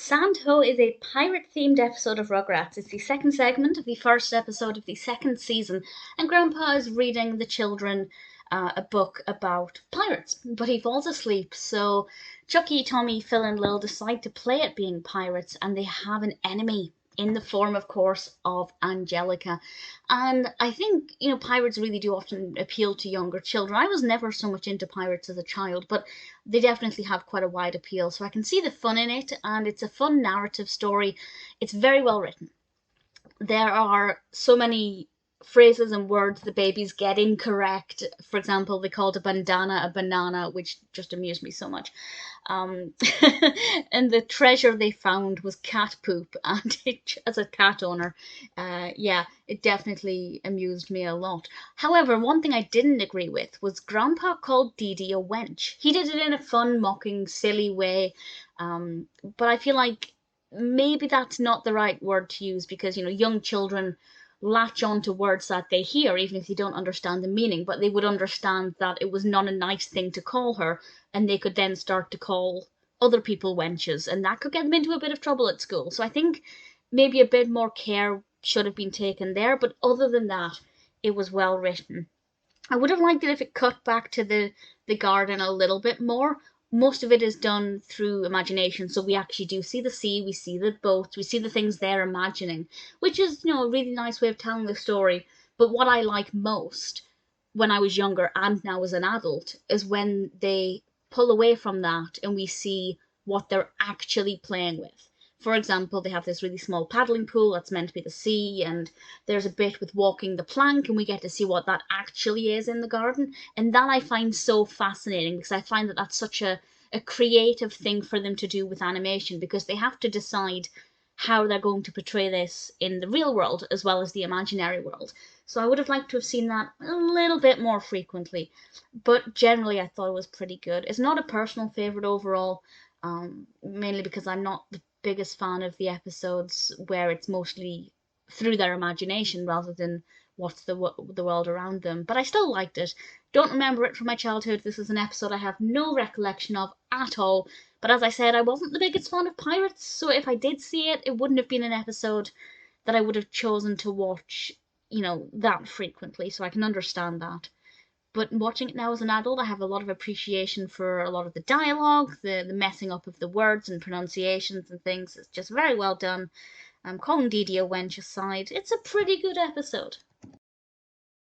Sandho is a pirate-themed episode of Rugrats. It's the second segment of the first episode of the second season, and Grandpa is reading the children a book about pirates, but he falls asleep, so Chuckie, Tommy, Phil and Lil decide to play at being pirates, and they have an enemy in the form, of course, of Angelica. And I think, pirates really do often appeal to younger children. I was never so much into pirates as a child, but they definitely have quite a wide appeal. So I can see the fun in it, and it's a fun narrative story. It's very well written. There are so many phrases and words the babies get incorrect. For example, they called a bandana a banana, which just amused me so much. Um, and the treasure they found was cat poop, and as a cat owner, yeah, it definitely amused me a lot. However, one thing I didn't agree with was Grandpa called Didi a wench. He did it in a fun, mocking, silly way, but I feel like maybe that's not the right word to use because young children latch on to words that they hear even if they don't understand the meaning, but they would understand that it was not a nice thing to call her, and they could then start to call other people wenches, and that could get them into a bit of trouble at school. So I think maybe a bit more care should have been taken there, but other than that, it was well written. I would have liked it if it cut back to the garden a little bit more. Most of it is done through imagination, so we actually do see the sea, we see the boats, we see the things they're imagining, which is, a really nice way of telling the story. But what I like most when I was younger and now as an adult is when they pull away from that and we see what they're actually playing with. For example, they have this really small paddling pool that's meant to be the sea, and there's a bit with walking the plank, and we get to see what that actually is in the garden. And that I find so fascinating because I find that that's such a creative thing for them to do with animation, because they have to decide how they're going to portray this in the real world as well as the imaginary world. So I would have liked to have seen that a little bit more frequently. But generally, I thought it was pretty good. It's not a personal favourite overall, mainly because I'm not the biggest fan of the episodes where it's mostly through their imagination rather than what's the world around them. But I still liked it. Don't remember it from my childhood. This is an episode I have no recollection of at all. But as I said, I wasn't the biggest fan of pirates, so if I did see it, it wouldn't have been an episode that I would have chosen to watch, that frequently. So I can understand that. But watching it now as an adult, I have a lot of appreciation for a lot of the dialogue, the messing up of the words and pronunciations and things. It's just very well done. Calling Didi a wench aside, it's a pretty good episode.